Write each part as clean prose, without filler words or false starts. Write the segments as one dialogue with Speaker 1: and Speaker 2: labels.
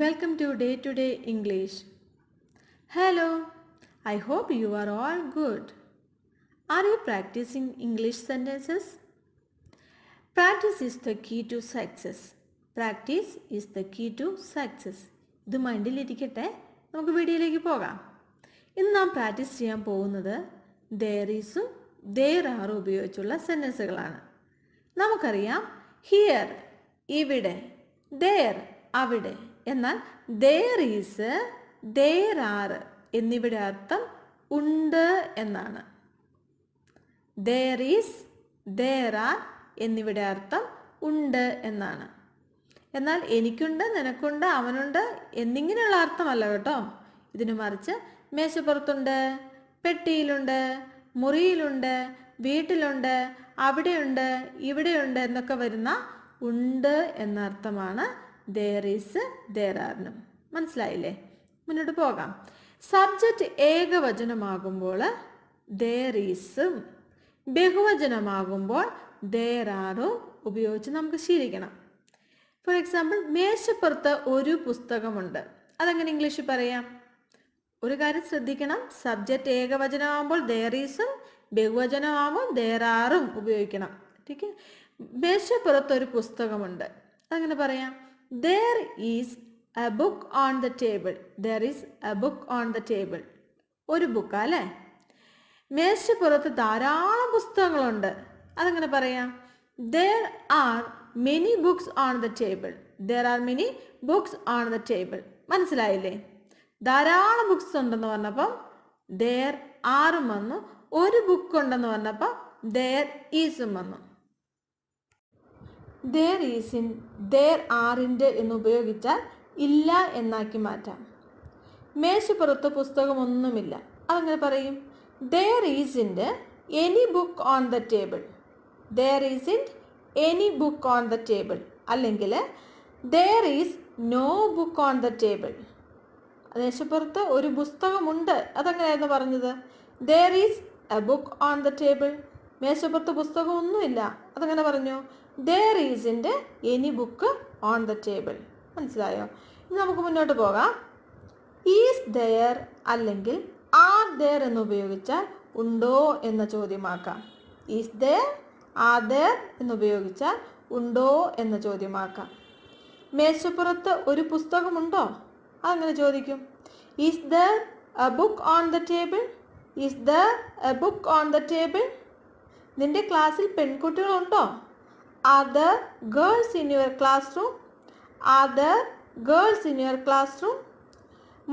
Speaker 1: Welcome to Day to Day English. Hello, I hope you are all good. Are you practicing English sentences? Practice is the key to success. Practice is the key to success. ഇത് മൈൻഡിലിരിക്കട്ടെ, നമുക്ക് വീഡിയോയിലേക്ക് പോകാം. ഇന്ന് നാം practice ചെയ്യാൻ പോകുന്നത് there isഉം there are ഉപയോഗിച്ചുള്ള സെൻറ്റൻസുകളാണ്. നമുക്കറിയാം ഹിയർ ഇവിടെ, there അവിടെ. എന്നാൽ there is, there are എന്നിവയുടെ അർത്ഥം ഉണ്ട് എന്നാണ്. there is, there are എന്നിവയുടെ അർത്ഥം ഉണ്ട് എന്നാണ്. എന്നാൽ എനിക്കുണ്ട്, നിനക്കുണ്ട്, അവനുണ്ട് എന്നിങ്ങനെയുള്ള അർത്ഥമല്ല കേട്ടോ. ഇതിനു മറിച്ച് മേശപ്പുറത്തുണ്ട്, പെട്ടിയിലുണ്ട്, മുറിയിലുണ്ട്, വീട്ടിലുണ്ട്, അവിടെയുണ്ട്, ഇവിടെയുണ്ട് എന്നൊക്കെ വരുന്ന ഉണ്ട് എന്ന അർത്ഥമാണ് there is, there are. മനസ്സിലായില്ലേ? മുന്നോട്ട് പോകാം. സബ്ജക്റ്റ് ഏകവചനമാകുമ്പോൾ there is, ബഹുവചനമാകുമ്പോൾ there are ഉപയോഗിച്ച് നമുക്ക് ശീലിക്കണം. ഫോർ എക്സാമ്പിൾ, മേശപ്പുറത്ത് ഒരു പുസ്തകമുണ്ട്. അതെങ്ങനെ ഇംഗ്ലീഷിൽ പറയാം? ഒരു കാര്യം ശ്രദ്ധിക്കണം, സബ്ജക്റ്റ് ഏകവചനമാകുമ്പോൾ there isഉം ബഹുവചനമാകുമ്പോൾ there areഉം ഉപയോഗിക്കണം. ठीक है? മേശപ്പുറത്ത് ഒരു പുസ്തകമുണ്ട്. അതെങ്ങനെ പറയാം? There is a book on the table. There is a book on the table. ഒരു ബുക്ക് അല്ലേ? മേശപ്പുറത്ത് ധാരാളം പുസ്തകങ്ങളുണ്ട്. അതെങ്ങനെ പറയാം? There are many books on the table. There are many books on the table. മനസ്സിലായില്ലേ? ധാരാളം ബുക്സ് ഉണ്ടെന്ന് പറഞ്ഞപ്പം there are വന്നു. ഒരു ബുക്ക് ഉണ്ടെന്ന് പറഞ്ഞപ്പം there isഉം വന്നു. there is in, there areൻ്റെ എന്ന് ഉപയോഗിച്ചാൽ ഇല്ല എന്നാക്കി മാറ്റാം. മേശപ്പുറത്ത് പുസ്തകമൊന്നുമില്ല. അതങ്ങനെ പറയും? there isn't any book on the table. there isn't any book on the table. അല്ലെങ്കിൽ there is no book on the table. മേശപ്പുറത്ത് ഒരു പുസ്തകമുണ്ട്. അതെങ്ങനെയായിരുന്നു പറഞ്ഞത്? there is a book on the table. മേശപ്പുറത്ത് പുസ്തകമൊന്നുമില്ല. അതെങ്ങനെ പറഞ്ഞു? there isn't any book on the table. മനസ്സിലായോ? ഇനി നമുക്ക് മുന്നോട്ട് പോകാം. ഈസ് there അല്ലെങ്കിൽ are there എന്ന് ഉപയോഗിച്ചാൽ ഉണ്ടോ എന്ന ചോദ്യമാക്കാം. ഈസ് there, are there എന്ന് ഉപയോഗിച്ചാൽ ഉണ്ടോ എന്ന ചോദ്യമാക്കാം. മേശപ്പുറത്ത് ഒരു പുസ്തകമുണ്ടോ? അതങ്ങനെ ചോദിക്കും. Is there a book on the table? Is there a book on the table? നിന്റെ ക്ലാസ്സിൽ പെൺകുട്ടികളുണ്ടോ? Are there girls in your classroom? Are there girls in your classroom?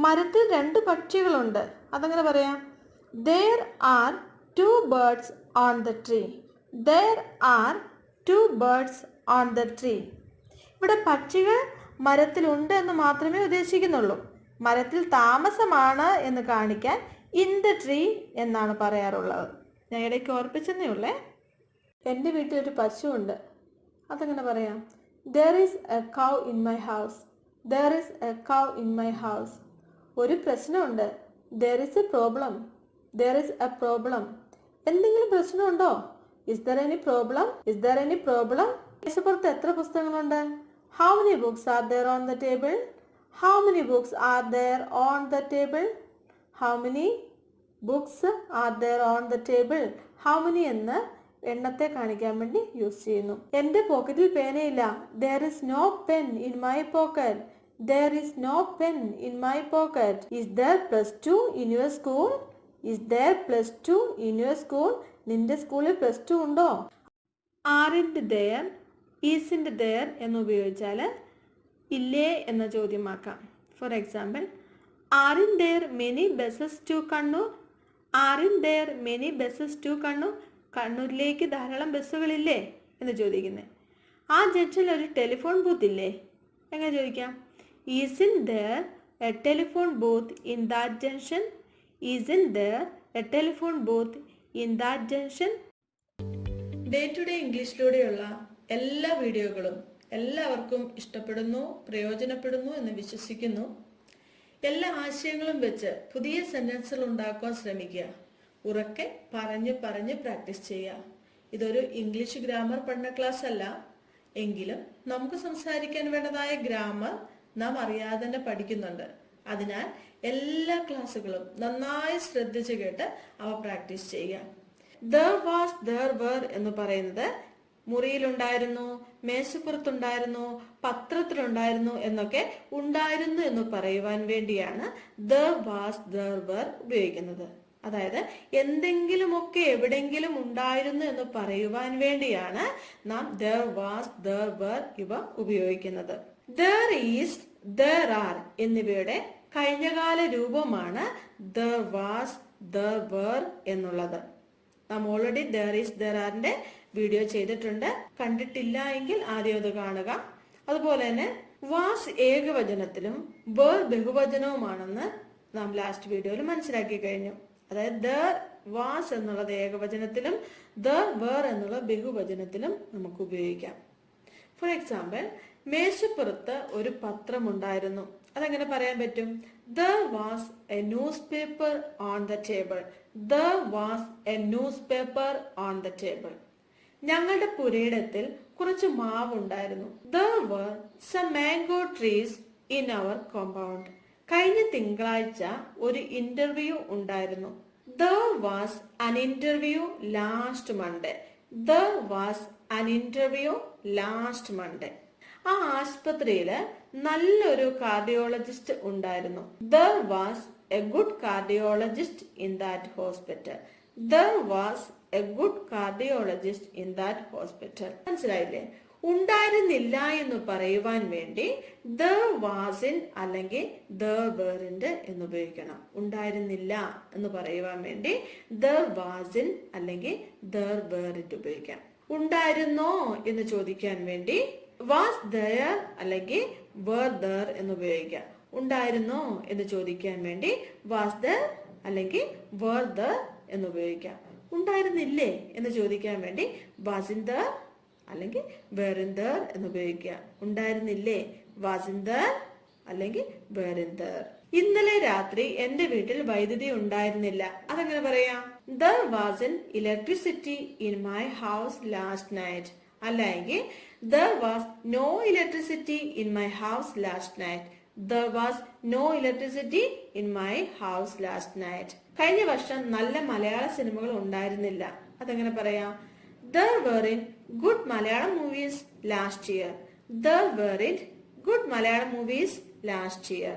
Speaker 1: മരത്തിൽ രണ്ട് പക്ഷികളുണ്ട്. അതങ്ങനെ പറയാം? There are two birds on the tree. There are two birds on the tree. ഇവിടെ പക്ഷികൾ മരത്തിലുണ്ട് എന്ന് മാത്രമേ ഉദ്ദേശിക്കുന്നുള്ളൂ. മരത്തിൽ താമസമാണ് എന്ന് കാണിക്കാൻ in the tree എന്നാണ് പറയാറുള്ളത്. ഞാൻ ഇടയ്ക്ക് ഓർപ്പിച്ചെന്നേ ഉള്ളേ. എൻ്റെ വീട്ടിൽ ഒരു പശുവുണ്ട്. അതെങ്ങനെ പറയാം? there is a cow in my house. there is a cow in my house. ഒരു പ്രശ്നമുണ്ട്. there is a problem. there is a problem. എന്തെങ്കിലും പ്രശ്നമുണ്ടോ? is there any problem? is there any problem? മേശപ്പുറത്ത് എത്ര പുസ്തകങ്ങളുണ്ട്? how many books are there on the table? how many books are there on the table? how many books are there on the table? how many എന്ന് എണ്ണത്തെ കാണിക്കാൻ വേണ്ടി use ചെയ്യുന്നു. എൻ്റെ പോക്കറ്റിൽ പേനയില്ല. there is no pen in my pocket. there is no pen in my pocket. is there +2 in your school? is there +2 in your school? നിന്റെ സ്കൂളിൽ +2 ഉണ്ടോ? aren't there, isn't there എന്ന് ഉപയോഗിച്ചാൽ ഇല്ലേ എന്ന ചോദ്യമാക്കാം. For example, aren't there many buses to Kannur? aren't there many buses to Kannur? കണ്ണൂരിലേക്ക് ധാരാളം ബസ്സുകളില്ലേ എന്ന് ചോദിക്കുന്നത്. ആ ജംഗ്ഷനിൽ ഒരു ടെലിഫോൺ ബൂത്ത് ഇല്ലേ? എങ്ങനെ ചോദിക്കാം? isn't there a telephone booth in that junction? isn't there a telephone booth in that junction? Day to day ഇംഗ്ലീഷിലൂടെയുള്ള എല്ലാ വീഡിയോകളും എല്ലാവർക്കും ഇഷ്ടപ്പെടുന്നു, പ്രയോജനപ്പെടുന്നു എന്ന് വിശ്വസിക്കുന്നു. എല്ലാ ആശയങ്ങളും വെച്ച് പുതിയ സെന്റൻസുകൾ ഉണ്ടാക്കാൻ ശ്രമിക്കുക. ഉറക്കെ പറഞ്ഞ് പറഞ്ഞ് പ്രാക്ടീസ് ചെയ്യുക. ഇതൊരു ഇംഗ്ലീഷ് ഗ്രാമർ പഠന ക്ലാസ് അല്ല. എങ്കിലും നമുക്ക് സംസാരിക്കാൻ വേണ്ടതായ ഗ്രാമർ നാം അറിയാതെ തന്നെ പഠിക്കുന്നുണ്ട്. അതിനാൽ എല്ലാ ക്ലാസ്സുകളും നന്നായി ശ്രദ്ധിച്ചു കേട്ട് അവ പ്രാക്ടീസ് ചെയ്യുക. there was, there were എന്ന് പറയുന്നത് മുറിയിലുണ്ടായിരുന്നു, മേശപ്പുറത്തുണ്ടായിരുന്നു, പത്രത്തിലുണ്ടായിരുന്നു എന്നൊക്കെ ഉണ്ടായിരുന്നു എന്ന് പറയുവാൻ വേണ്ടിയാണ് there was, there were ഉപയോഗിക്കുന്നത്. അതായത് എന്തെങ്കിലുമൊക്കെ എവിടെങ്കിലും ഉണ്ടായിരുന്നു എന്ന് പറയുവാൻ വേണ്ടിയാണ് നാം there was, there were ഇവ ഉപയോഗിക്കുന്നത്. there is, there are എന്നിവയുടെ കഴിഞ്ഞകാല രൂപമാണ് there was, there were എന്നുള്ളത്. നാം ഓൾറെഡി there is, there areന്റെ വീഡിയോ ചെയ്തിട്ടുണ്ട്. കണ്ടിട്ടില്ല എങ്കിൽ ആദ്യം അത് കാണുക. അതുപോലെ തന്നെ was ഏകവചനത്തിലും were ബഹുവചനവുമാണെന്ന് നാം ലാസ്റ്റ് വീഡിയോയിൽ മനസ്സിലാക്കി കഴിഞ്ഞു. അതായത് there was എന്നുള്ളത് ഏകവചനത്തിലും there were എന്നുള്ള ബഹുവചനത്തിലും നമുക്ക് ഉപയോഗിക്കാം. ഫോർ എക്സാമ്പിൾ, മേശപ്പുറത്ത് ഒരു പത്രം ഉണ്ടായിരുന്നു. അതെങ്ങനെ പറയാൻ പറ്റും? there was a newspaper on the table. there was a newspaper on the table. ഞങ്ങളുടെ പുരയിടത്തിൽ കുറച്ച് മാവ് ഉണ്ടായിരുന്നു. there were some mango trees in our compound. കഴിഞ്ഞ തിങ്കളാഴ്ച ഒരു ഇന്റർവ്യൂ ഉണ്ടായിരുന്നു. there was an interview last Monday. there was an interview last Monday. ആ ആശുപത്രിയില് നല്ലൊരു കാർഡിയോളജിസ്റ്റ് ഉണ്ടായിരുന്നു. there was a good cardiologist in that hospital. there was a good cardiologist in that hospital. മനസ്സിലായില്ലേ? ഉണ്ടായിരുന്നില്ല എന്ന് പറയുവാൻ വേണ്ടി there wasn't അല്ലെങ്കിൽ there weren't എന്ന് ഉപയോഗിക്കണം. ഉണ്ടായിരുന്നില്ല എന്ന് പറയുവാൻ വേണ്ടി there wasn't അല്ലെങ്കിൽ there weren't ഉപയോഗിക്കാം. ഉണ്ടായിരുന്നോ എന്ന് ചോദിക്കാൻ വേണ്ടി was there അല്ലെങ്കിൽ were there എന്ന് ഉപയോഗിക്കാം. ഉണ്ടായിരുന്നോ എന്ന് ചോദിക്കാൻ വേണ്ടി was there അല്ലെങ്കിൽ were there എന്ന് ഉപയോഗിക്കാം. ഉണ്ടായിരുന്നില്ലേ എന്ന് ചോദിക്കാൻ വേണ്ടി wasn't there അല്ലെങ്കിൽ weren't there എന്ന് ഉപയോഗിക്കുക. ഉണ്ടായിരുന്നില്ലേ wasn't there അല്ലെങ്കിൽ weren't there. ഇന്നലെ രാത്രി എന്റെ വീട്ടിൽ വൈദ്യുതി ഉണ്ടായിരുന്നില്ല. അതെങ്ങനെ പറയാം? there wasn't electricity in my house last night. അല്ലെങ്കിൽ there was no electricity in my house last night. there was no electricity in my house last night. കഴിഞ്ഞ വർഷം നല്ല മലയാള സിനിമകൾ ഉണ്ടായിരുന്നില്ല. അതെങ്ങനെ പറയാം? there weren't good Malayalam movies last year. there weren't good Malayalam movies last year.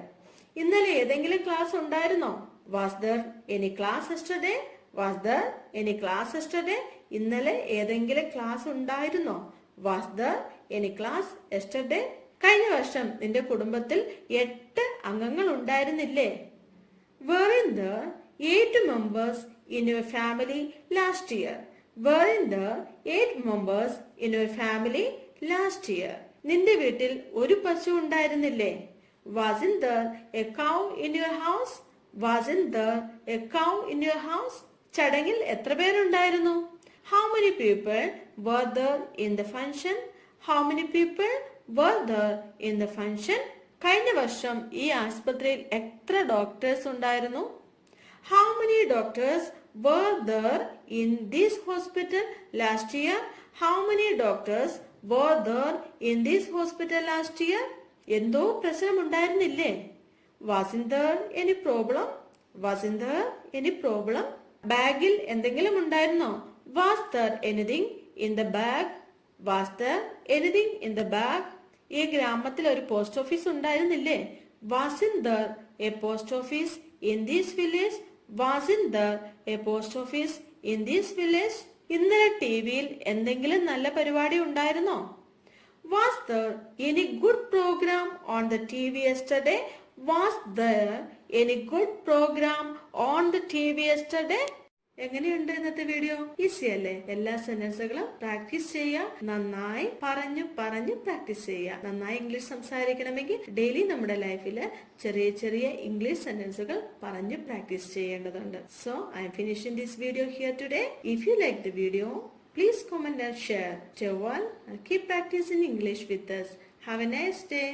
Speaker 1: ഇന്നലെ ഏതെങ്കിലും class ഉണ്ടായിരുന്നോ? was there any class yesterday? was there any class yesterday? ഇന്നലെ ഏതെങ്കിലും ക്ലാസ് ഉണ്ടായിരുന്നോ? was there any class yesterday? കഴിഞ്ഞ വർഷം നിന്റെ കുടുംബത്തിൽ 8 അംഗങ്ങൾ ഉണ്ടായിരുന്നില്ലേ? weren't there 8 members in your family last year? weren't there 8 members in your family last year? നിന്റെ വീട്ടിൽ ഒരു പശു ഉണ്ടായിരുന്നില്ലേ? wasn't there a cow in your house? wasn't there a cow in your house? ചടങ്ങിൽ എത്ര പേരുണ്ടായിരുന്നു? how many people were there in the function? how many people were there in the function? കഴിഞ്ഞ വർഷം ഈ ആശുപത്രിയിൽ എത്ര ഡോക്ടേഴ്സ് ഉണ്ടായിരുന്നു? how many doctors were there in this hospital last year? how many doctors were there in this hospital last year? എന്തോ പ്രശ്നം ഉണ്ടായിരുന്നില്ലേ? wasn't there any problem? wasn't there any problem? ബാഗിൽ എന്തെങ്കിലും ഉണ്ടായിരുന്നോ? was there anything in the bag? was there anything in the bag? ഈ ഗ്രാമത്തിൽ ഒരു post office ഉണ്ടായിരുന്നില്ലേ? wasn't there a post office in this village? wasn't there a post office in this village? ഇന്നലെ ടിവിയിൽ എന്തെങ്കിലും നല്ല പരിപാടി ഉണ്ടായിരുന്നോ? was there any good program on the TV yesterday? was there any good program on the TV yesterday? എങ്ങനെയുണ്ട് ഇന്നത്തെ video? Easy അല്ലേ? എല്ലാ സെന്റൻസുകളും പ്രാക്ടീസ് ചെയ്യുക. നന്നായി പറഞ്ഞു പ്രാക്ടീസ് ചെയ്യുക. നന്നായി ഇംഗ്ലീഷ് സംസാരിക്കണമെങ്കിൽ ഡെയിലി നമ്മുടെ ലൈഫിൽ ചെറിയ ചെറിയ ഇംഗ്ലീഷ് സെന്റൻസുകൾ പറഞ്ഞു പ്രാക്ടീസ് ചെയ്യേണ്ടതുണ്ട്. So I M finishing this video here today. If you like the video, please comment and share. Till one, and keep practicing English with us. Have a nice day.